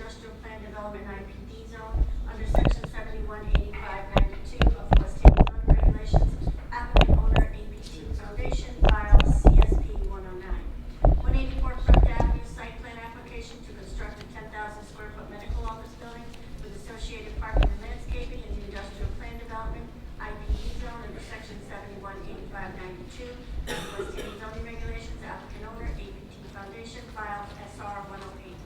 industrial plan development IPD zone under section 718592 of West Haven zoning regulations. Applicant owner APT Foundation, file CSP 109. 184 Front Avenue, site plan application to construct a 10,000 square foot medical office building with associated parking and landscaping in the industrial plan development IPD zone under section 718592 of West Haven zoning regulations. Applicant owner APT Foundation, file SR 108.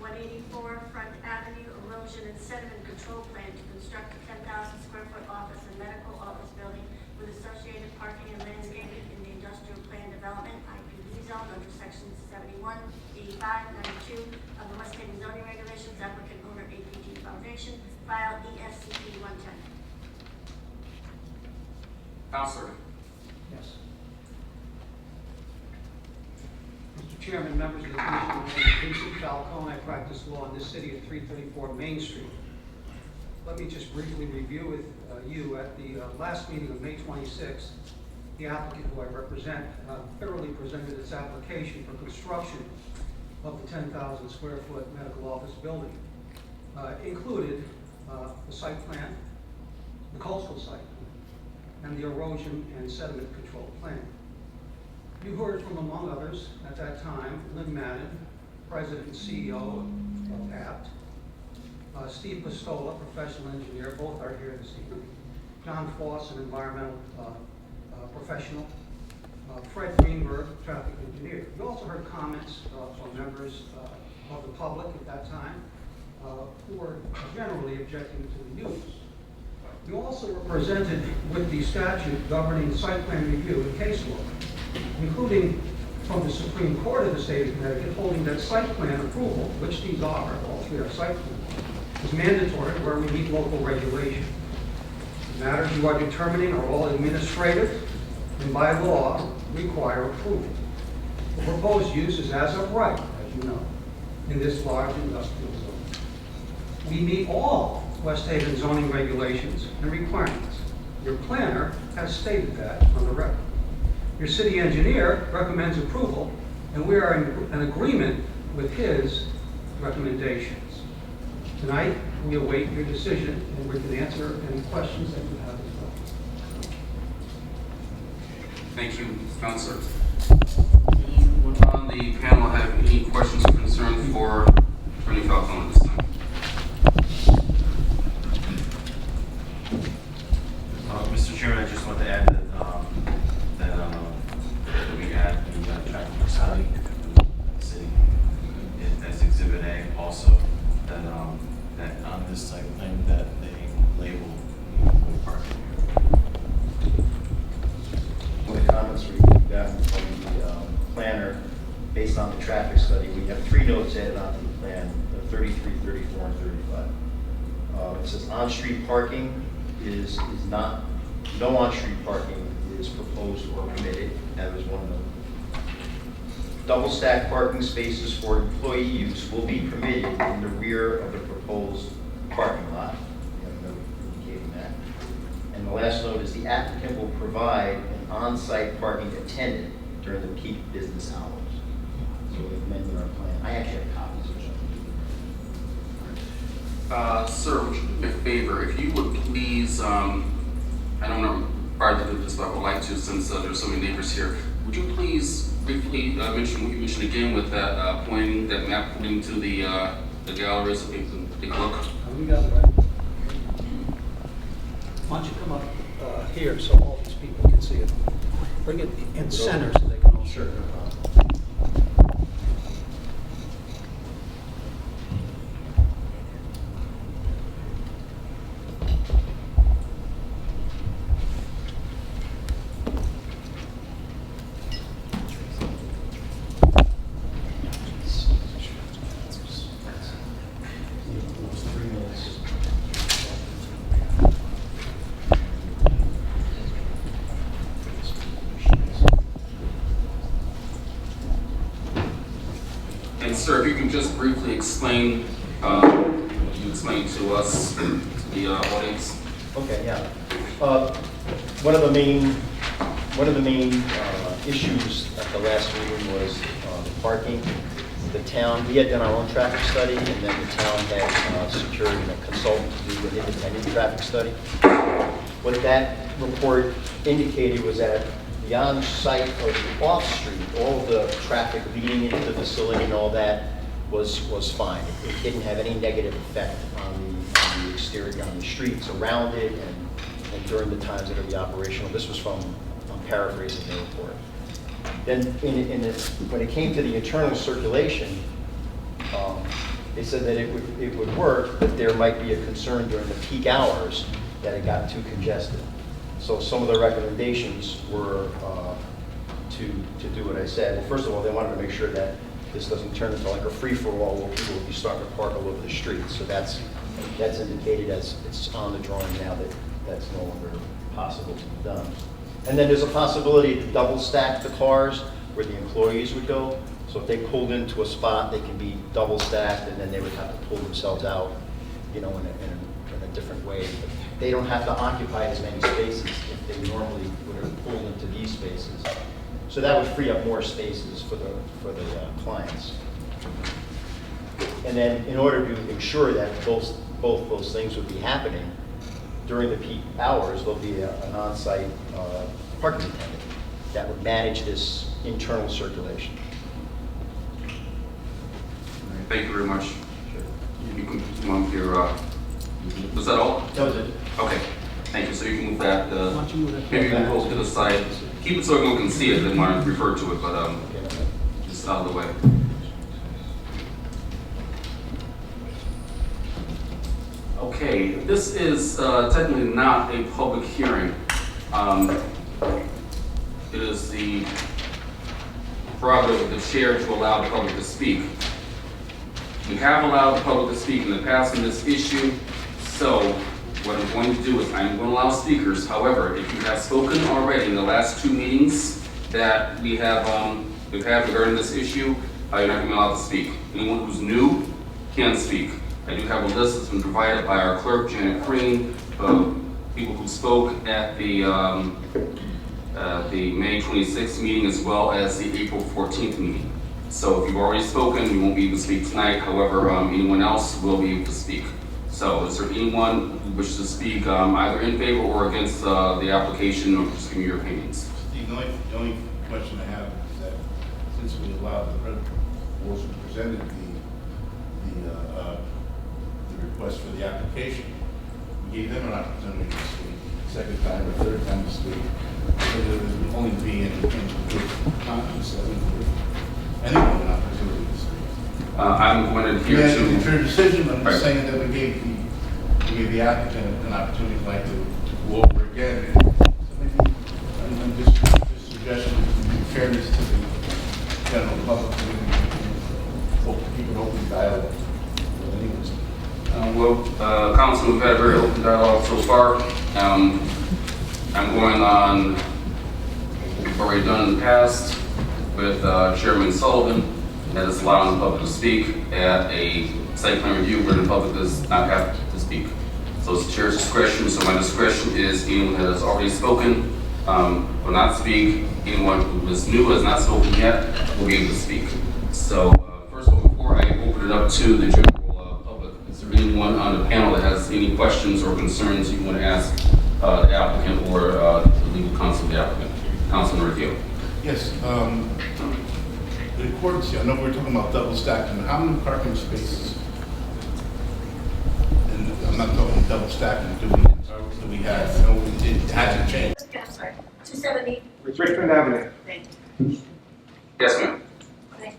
184 Front Avenue, erosion and sediment control plan to construct a 10,000 square foot office and medical office building with associated parking and landscaping in the industrial plan development IPD zone under section 718592 of the West Haven zoning regulations. Applicant owner APT Foundation, file ESCP 110. Counselor. Yes. Mr. Chairman, members of the Commission, my name is Vincent Falcone. I practice law in this city at 334 Main Street. Let me just briefly review with you at the last meeting of May 26th, the applicant who I represent thoroughly presented its application for construction of the 10,000 square foot medical office building. Included the site plan, the coastal site, and the erosion and sediment control plan. You heard from, among others, at that time, Lynn Madden, President and CEO of APT, Steve Pistola, professional engineer, both are here this evening, John Foss, an environmental professional, Fred Greenberg, traffic engineer. You also heard comments from members of the public at that time who were generally objecting to the use. You also were presented with the statute governing site plan review and case law, including from the Supreme Court of the state of Connecticut, holding that site plan approval, which these are, all three are site plans, is mandatory where we meet local regulation. The matters you are determining are all administrative and by law require approval. The proposed use is as of right, as you know, in this large industrial zone. We meet all West Haven zoning regulations and requirements. Your planner has stated that on the record. Your city engineer recommends approval, and we are in agreement with his recommendations. Tonight, we await your decision, and we can answer any questions that you have as well. Thank you, Counselor. Anyone on the panel have any questions or concerns for Attorney Falcone at this time? Mr. Chairman, I just want to add that we add the traffic study in the city as Exhibit A. Also, that on this site plan that they label the parking area. One of the comments we got from the planner, based on the traffic study, we have 3 notes added onto the plan: 33, 34, and 35. It says on-street parking is not. No on-street parking is proposed or permitted. That was one note. Double-stack parking spaces for employee use will be permitted in the rear of the proposed parking lot. We have a note indicating that. And the last note is the applicant will provide an on-site parking attendant during the peak business hours. So we've amended our plan. I actually have copies of it. Sir, would you do me a favor? If you would please, I don't know prior to this, but I would like to, since there's so many neighbors here, would you please briefly mention what you mentioned again with that pointing, that map pointing to the gallery so people can take a look? We got it right. Why don't you come up here so all these people can see it? Bring it in center so they can all see it. And sir, if you can just briefly explain what you explained to us, to the audience. Okay, yeah. One of the main issues at the last meeting was the parking. the town, we had done our own traffic study, and then the town had secured a consultant to do an independent traffic study. What that report indicated was that the on-site or the off-street, all of the traffic leading into the facility and all that was fine. It didn't have any negative effect on the exterior, on the streets around it, and during the times that it would be operational. This was from, I'm paraphrasing the report. Then when it came to the internal circulation, they said that it would work, but there might be a concern during the peak hours that it got too congested. So some of the recommendations were to do what I said. Well, first of all, they wanted to make sure that this doesn't turn into like a free-for-all where people will be starting to park all over the street. So that's indicated as it's on the drawing now that that's no longer possible to be done. And then there's a possibility to double stack the cars where the employees would go. So if they pulled into a spot, they can be double stacked, and then they would have to pull themselves out, you know, in a different way. But they don't have to occupy as many spaces if they normally would have pulled into these spaces. So that would free up more spaces for the clients. And then in order to ensure that both those things would be happening, during the peak hours, there'll be an on-site parking attendant that would manage this internal circulation. Thank you very much. You can come on with your, was that all? That was it. Okay, thank you. So you can move that, Why don't you move that maybe you can back? go to the side. Keep it so everyone can see it, then want to refer to it, but Okay. just out of the way. Okay, this is technically not a public hearing. It is the prerogative of the chair to allow the public to speak. We have allowed the public to speak in the past on this issue, so what I'm going to do is I'm going to allow speakers. However, if you have spoken already in the last 2 meetings that we've had regarding this issue, you're not going to be allowed to speak. Anyone who's new can speak. I do have a list that's been provided by our clerk, Janet Green, of people who spoke at the May 26th meeting as well as the April 14th meeting. So if you've already spoken, you won't be able to speak tonight. However, anyone else will be able to speak. So is there anyone who wishes to speak either in favor or against the application, or just give me your opinions? Steve, the only question I have is that since we allowed the boards who presented the request for the application, we gave them an opportunity to speak, second time or third time to speak. So there would only be in good conscience that we would give anyone an opportunity to speak. I'm going to adhere Yeah, to... it's your decision, I'm Right. just saying that we gave the applicant an opportunity like to go over again. And so maybe, I'm just suggesting in fairness to the general public, keep an open dialogue with anyone. Council, we've had a very open dialogue so far. I'm going on, we've already done in the past with Chairman Sullivan, that is allowing the public to speak at a site plan review where the public does not have to speak. So it's the chair's discretion, so my discretion is anyone that has already spoken will not speak. Anyone who is new, has not spoken yet, will be able to speak. So first of all, before I open it up to the general public, is there anyone on the panel that has any questions or concerns you want to ask the applicant or the legal counsel of the applicant? Councilman Review. Yes, in accordance, I know we're talking about double stacking, how many parking spaces? And I'm not talking double stacking, do we have, no, it hasn't changed. I'm sorry, 270. Richmond Avenue. Yes, ma'am. Okay.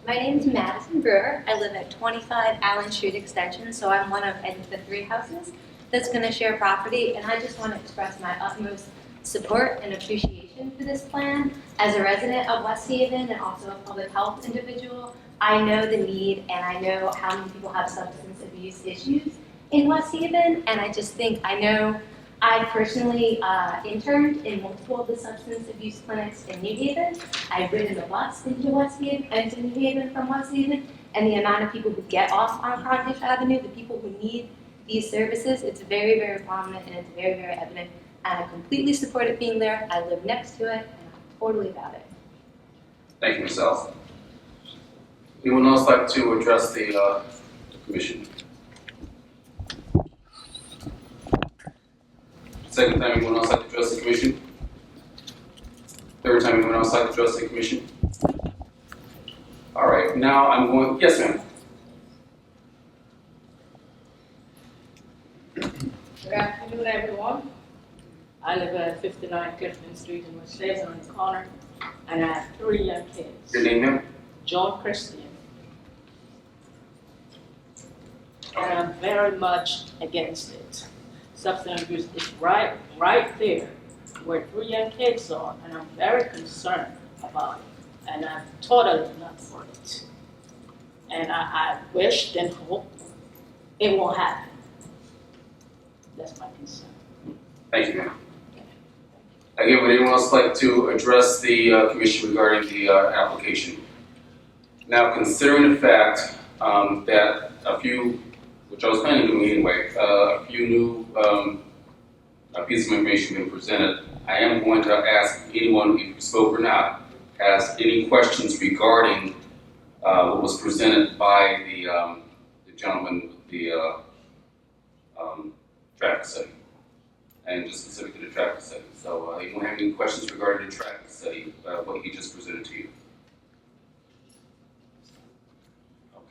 My name is Madison Brewer. I live at 25 Allen Street Extension, so I'm one of, I think, the 3 houses that's going to share property, and I just want to express my utmost support and appreciation for this plan. As a resident of West Haven and also a public health individual, I know the need and I know how many people have substance abuse issues in West Haven, and I just think, I know I personally interned in multiple of the substance abuse clinics in New Haven. I've ridden the bus into West Haven and to New Haven from West Haven, and the amount of people who get off on Crondish Avenue, the people who need these services, it's very, very prominent and it's very, very evident. And I completely support it being there. I live next to it, and I'm totally about it. Thank you, Ms. Ellis. Anyone else like to address the commission? Second time, anyone else like to address the commission? Third time, anyone else like to address the commission? All right, now I'm going, yes, ma'am. Good afternoon, everyone. I live at 59 Clifton Street in West Haven on the corner, and I have 3 young kids. Your name, ma'am? John Christian. And I'm very much against it. Substance abuse is right there where 3 young kids are, and I'm very concerned about it. And I'm totally not for it. And I wish and hope it won't happen. That's my concern. Thank you, ma'am. Again, would anyone else like to address the commission regarding the application? Now, considering the fact that a few, which I was planning to do anyway, a few new pieces of information been presented, I am going to ask anyone, if you spoke or not, ask any questions regarding what was presented by the gentleman with the traffic study, and just specific to the traffic study. So, anyone have any questions regarding the traffic study, what he just presented to you?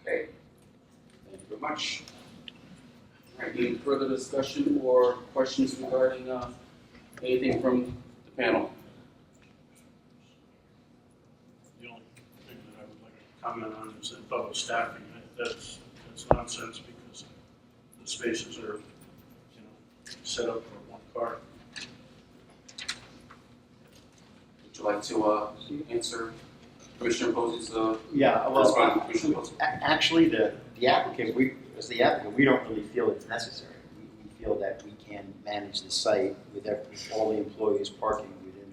Okay, thank you very much. All right, any further discussion or questions regarding anything from the panel? The only thing that I would like to comment on is that double staffing. That's nonsense because the spaces are, set up for 1 car. Would you like to answer Commissioner Posey's Yeah, response to well, Commissioner Posey? actually, the applicant, we don't really feel it's necessary. We feel that we can manage the site with all the employees parking within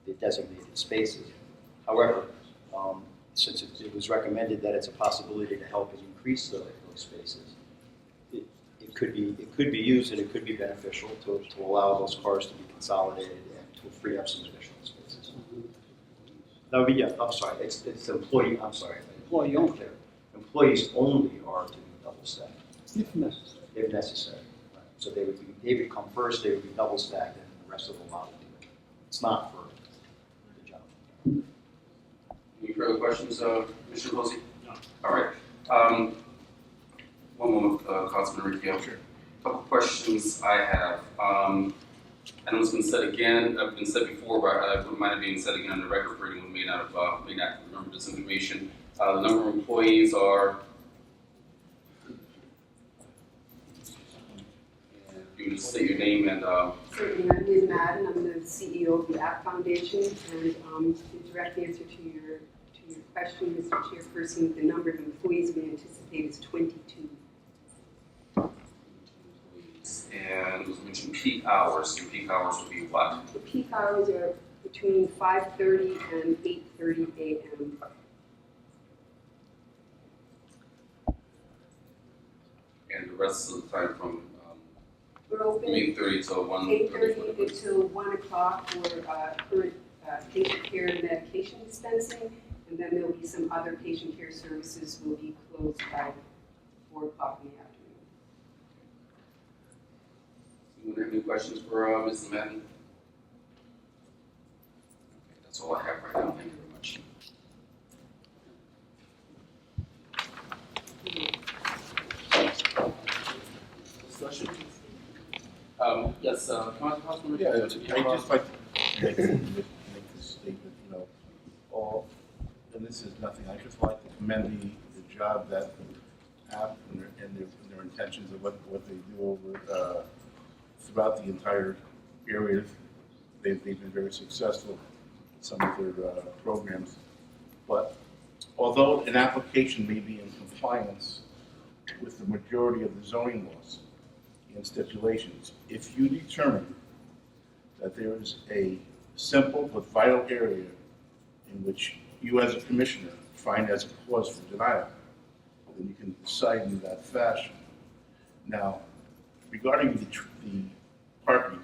the designated spaces. However, since it was recommended that it's a possibility to help increase those spaces, it could be used and it could be beneficial to allow those cars to be consolidated and to free up some additional spaces. That would be, yeah, I'm sorry, it's employee only. Employees only are to be double stacked. If necessary. If necessary. Right. So they would come first, they would be double stacked, and the rest of the lot would do it. It's not for the job. Any further questions, Commissioner Posey? No. All right. One moment, Councilman Riccio. Sure. A couple questions I have. I know it's been said again, been said before, but it might have been said again on the record for anyone who may not remember this information. The number of employees are. And you just state your name and. Certainly, I'm Liz Madden. I'm the CEO of the App Foundation, and the direct answer to your question, Mr. Chairperson, the number of employees we anticipate is 22. And you mentioned peak hours. Your peak hours would be what? The peak hours are between 5:30 and 8:30 a.m. And the rest of the time from We're open 8:30 till 8:30 until 1 o'clock for current patient care and medication dispensing, and then there'll be some other patient care services will be closed by 4 o'clock in the afternoon. Anyone have any questions for Mrs. Madden? Okay, that's all I have right now. Thank you very much. Discussion? Yes, Councilman. Yeah, I'd just like to make this statement, and this is nothing, I just like to commend the job that app and their intentions of what they do over throughout the entire area. They've been very successful in some of their programs. But although an application may be in compliance with the majority of the zoning laws and stipulations, if you determine that there is a simple but vital area in which you as a commissioner find as a cause for denial, then you can decide in that fashion. Now, regarding the parking,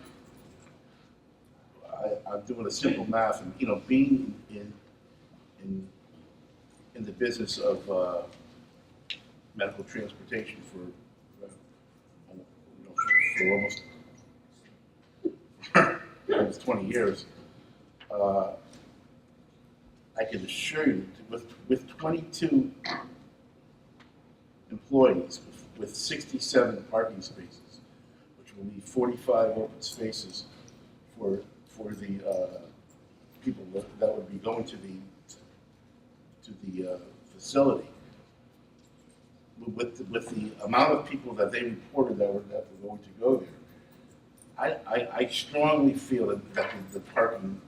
I'm doing a simple math, and being in in the business of medical transportation for almost 20 years. I can assure you, with 22 employees, with 67 parking spaces, which will leave 45 open spaces for the people that would be going to the facility. With the amount of people that they reported that were going to go there, I strongly feel that the parking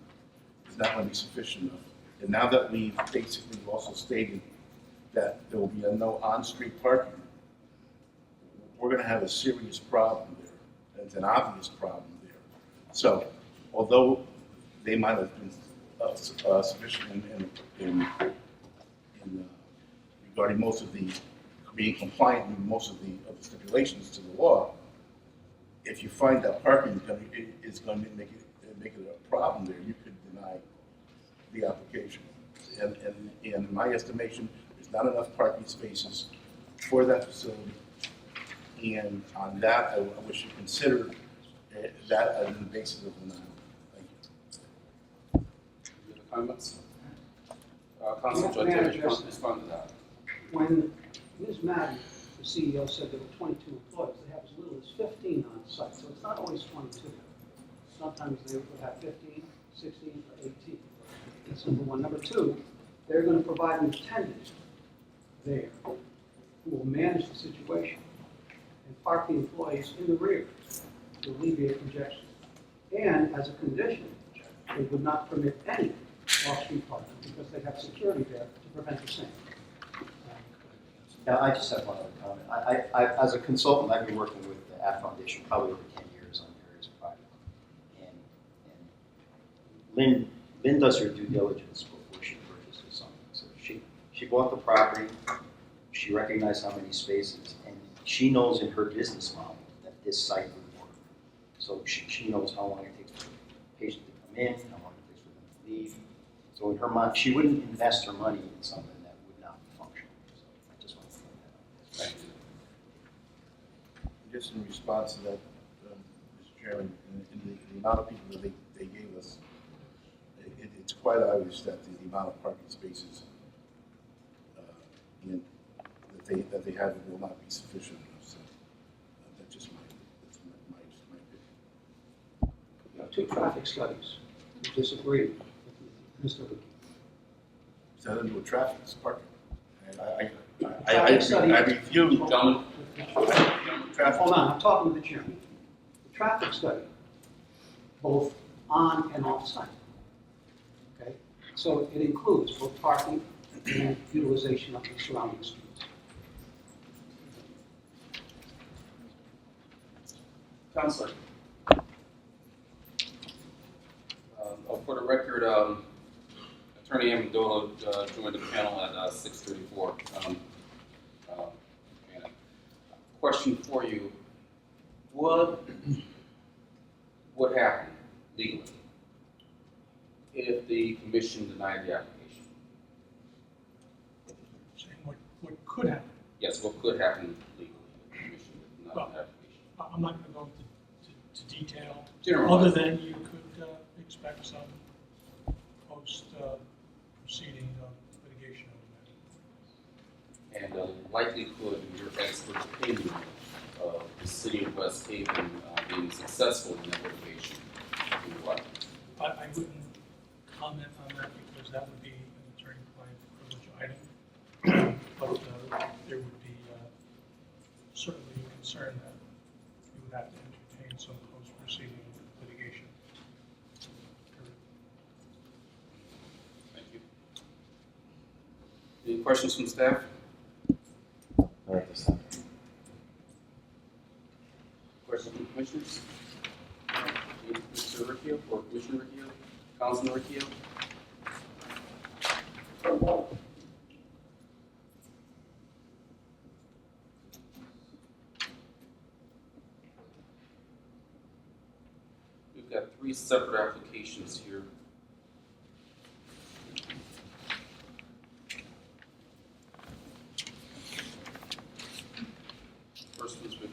is not going to be sufficient enough. And now that we've basically also stated that there will be no on-street parking, we're going to have a serious problem there. It's an obvious problem there. So, although they might have been sufficient in regarding most of the being compliant with most of the stipulations to the law, if you find that parking is going to make it a problem there, you could deny the application. And in my estimation, there's not enough parking spaces for that facility. And on that, I wish you consider that as the basis of denial. Thank you. Any other comments? Council Judge, respond to that. When Ms. Madden, the CEO, said there were 22 employees, they have as little as 15 on site, so it's not always 22. Sometimes they would have 15, 16, or 18. That's number one. Number two, they're going to provide an attendant there who will manage the situation and park the employees in the rear to alleviate congestion. And as a condition, they would not permit any off-street parking because they have security there to prevent the same. Now, I just have one other comment. I as a consultant, I've been working with the App Foundation probably over 10 years on various projects. And Lynn does her due diligence before she purchases something. So she bought the property, she recognized how many spaces, and she knows in her business model that this site would work. So she knows how long it takes for the patient to come in, how long it takes for them to leave. So in her mind, she wouldn't invest her money in something that would not function. So I just want to point that out. Thank you. Just in response to that, Mr. Chairman, in the amount of people that they gave us, it's quite obvious that the amount of parking spaces that they have will not be sufficient enough. So that's just my opinion. You have two traffic studies who disagree with Mr. Ricky. Is that into a traffic? It's parking. And I Gentlemen, reviewed traffic. Hold on, I'm talking to the chairman. The traffic study, both on and off site. Okay? So it includes both parking and utilization of the surrounding streets. Counselor. For the record, Attorney Amendola joined the panel at 6:34. Question for you: what would happen legally if the commission denied the application? Saying what could happen. Yes, what could happen legally if the commission denied the application? I'm not going to go to detail, General. other than you could expect some post-proceeding litigation over that. And the likelihood, in your expert opinion, of the city of West Haven being successful in that litigation is what? I wouldn't comment on that because that would be an attorney-client privilege item. But there would be certainly a concern that you would have to entertain some post-proceeding litigation. Thank you. Any questions from staff? All right, this time. Questions from commissioners? Mr. Riccio or Commissioner Riccio? Councilman Riccio? We've got 3 separate applications here.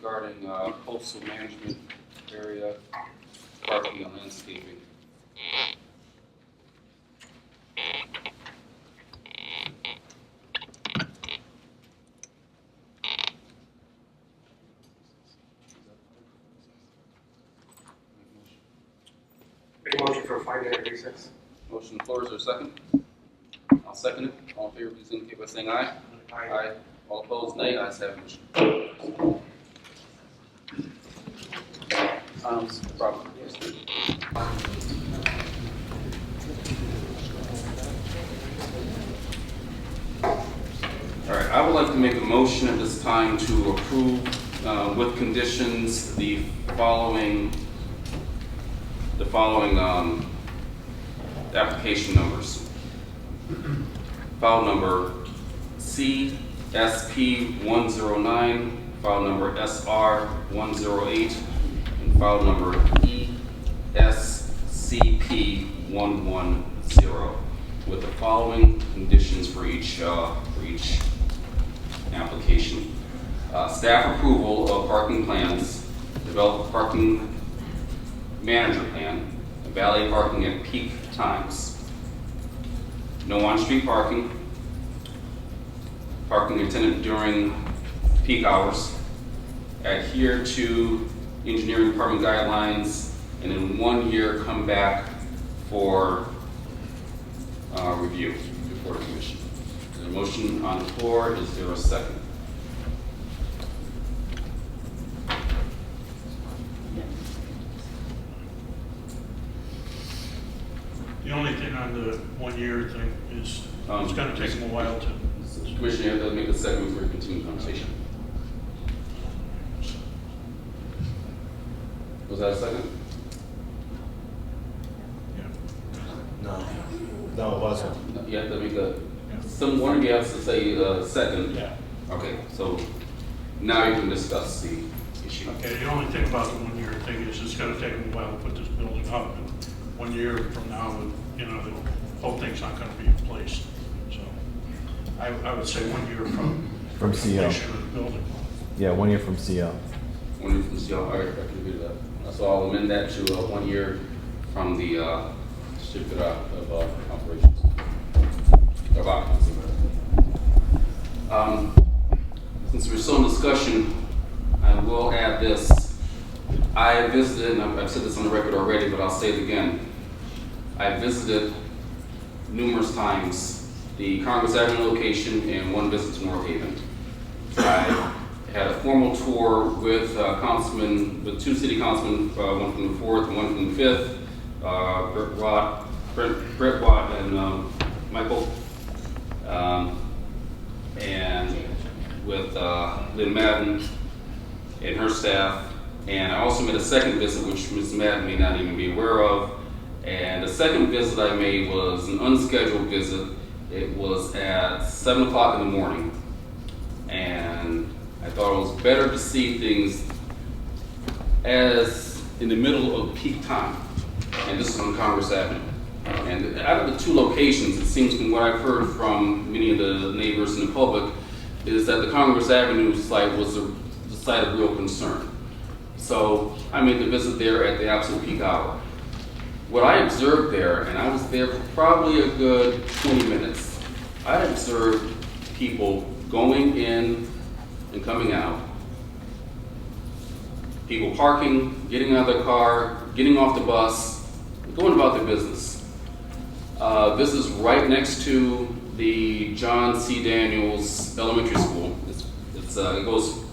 regarding coastal management area, parking and landscaping. Make a motion for a 5-minute recess. Motion on the floor, is there a second? I'll second it. All in favor, please indicate by saying aye. Aye. All opposed, nay. Ayes have it. Problem. All right, I would like to make a motion at this time to approve with conditions the following application numbers. File number CSP 109, file number SR 108, and file number ESCP 110, with the following conditions for each application. Staff approval of parking plans, develop a parking manager plan, valet parking at peak times, no on-street parking, parking attendant during peak hours, adhere to engineering department guidelines, and in 1 year come back for review before the commission. There's a motion on the floor. Is there a second? The only thing on the 1 year thing is it's going to take them a while to. Commissioner, you have to make a second before you continue the conversation. Was that a second? Yeah. No, it wasn't. You have to make one of you has to say second. Yeah. Okay, so now you can discuss the issue. Okay, the only thing about the 1 year thing is it's going to take them a while to put this building up. And 1 year from now, the whole thing's not going to be in place. So I would say 1 year from From CO. completion of the building. Yeah, 1 year from CO. 1 year from the CL, all right, I can agree to that. So I'll amend that to 1 year from the certificate of operations. Of occupancy. Since we're still in discussion, I will add this. I visited, and I've said this on the record already, but I'll say it again. I visited numerous times the Congress Avenue location and one visit to North Haven. I had a formal tour with two city councilmen, one from the 4th and one from the 5th, Brett Watt and Michael, and with Lynn Madden and her staff. And I also made a second visit, which Ms. Madden may not even be aware of. And the second visit I made was an unscheduled visit. It was at 7 o'clock in the morning. And I thought it was better to see things as in the middle of peak time. And this is on Congress Avenue. And out of the two locations, it seems from what I've heard from many of the neighbors in the public, is that the Congress Avenue site was the site of real concern. So I made the visit there at the absolute peak hour. What I observed there, and I was there for probably a good 20 minutes, I observed people going in and coming out, people parking, getting out of their car, getting off the bus, going about their business. This is right next to the John C. Daniels Elementary School. It goes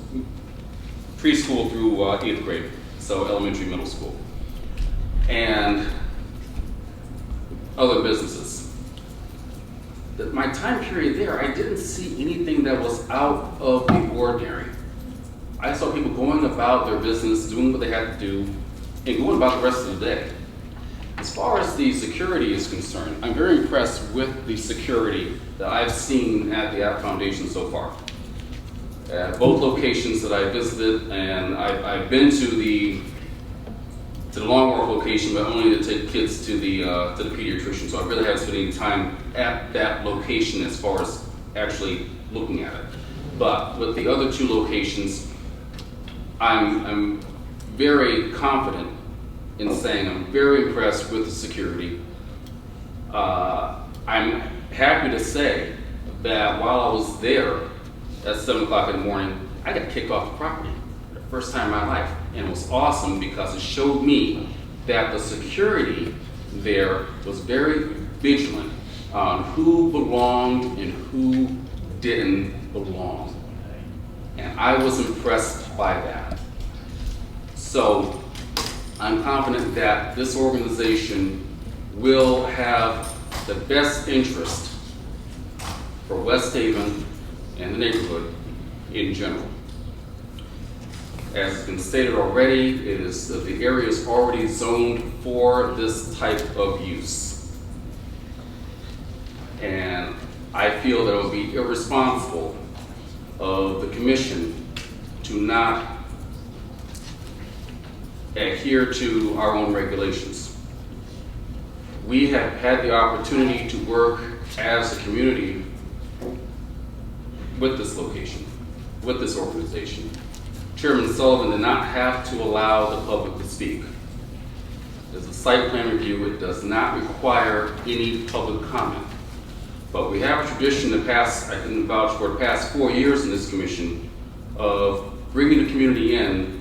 preschool through 8th grade, so elementary, middle school, and other businesses. My time period there, I didn't see anything that was out of the ordinary. I saw people going about their business, doing what they had to do, and going about the rest of the day. As far as the security is concerned, I'm very impressed with the security that I've seen at the App Foundation so far. At both locations that I visited, and I've been to the Long Wharf location, but only to take kids to the pediatrician. So I really haven't spent any time at that location as far as actually looking at it. But with the other two locations, I'm very confident in saying I'm very impressed with the security. I'm happy to say that while I was there at 7 o'clock in the morning, I got kicked off the property for the first time in my life. And it was awesome because it showed me that the security there was very vigilant on who belonged and who didn't belong. And I was impressed by that. So I'm confident that this organization will have the best interest for West Haven and the neighborhood in general. As has been stated already, the area is already zoned for this type of use. And I feel that it would be irresponsible of the commission to not adhere to our own regulations. We have had the opportunity to work as a community with this location, with this organization. Chairman Sullivan did not have to allow the public to speak. As a site plan review, it does not require any public comment. But we have a tradition the past, I can vouch for the past 4 years in this commission, of bringing the community in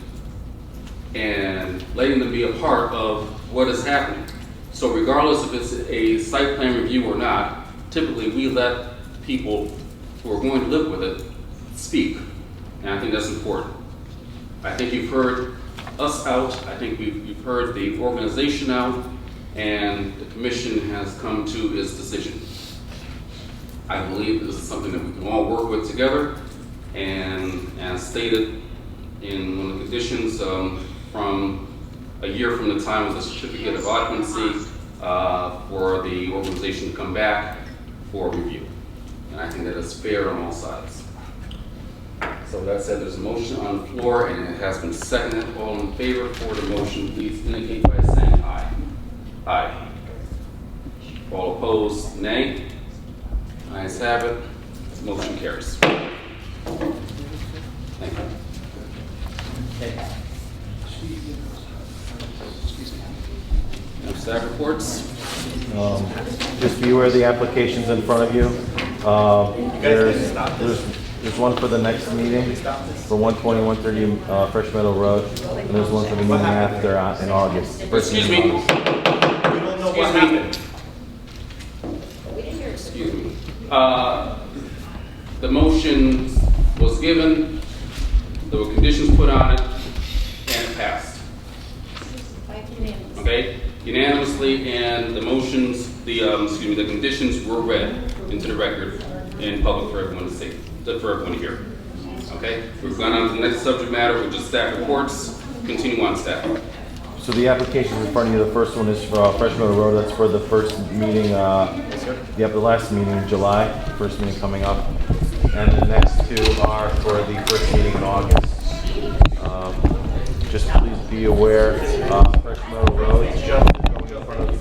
and letting them be a part of what is happening. So regardless if it's a site plan review or not, typically we let people who are going to live with it speak. And I think that's important. I think you've heard us out. I think you've heard the organization out, and the commission has come to its decision. I believe this is something that we can all work with together, and as stated in one of the conditions, from a year from the time of the certificate of occupancy, for the organization to come back for review. And I think that is fair on all sides. So with that said, there's a motion on the floor and it has been seconded. All in favor for the motion, please indicate by saying aye. Aye. All opposed, nay. Ayes have it. Motion carries. Thank you. Okay. No staff reports? Just be aware of the applications in front of you. There's one for the next meeting for 120, 130 Fresh Meadow Road, and there's one for the meeting after in August. Excuse me. We don't know what happened. Excuse me. The motion was given, there were conditions put on it, and it passed. Okay? Unanimously, and the motions, the conditions were read into the record in public for everyone to see, for everyone to hear. Okay? We've gone on to the next subject matter, which is staff reports. Continue on, staff. So the application in front of you, the first one is for Fresh Meadow Road. That's for the first meeting, the last meeting in July, first meeting coming up. And the next two are for the first meeting in August. Just please be aware, Fresh Meadow Road is going in front of you.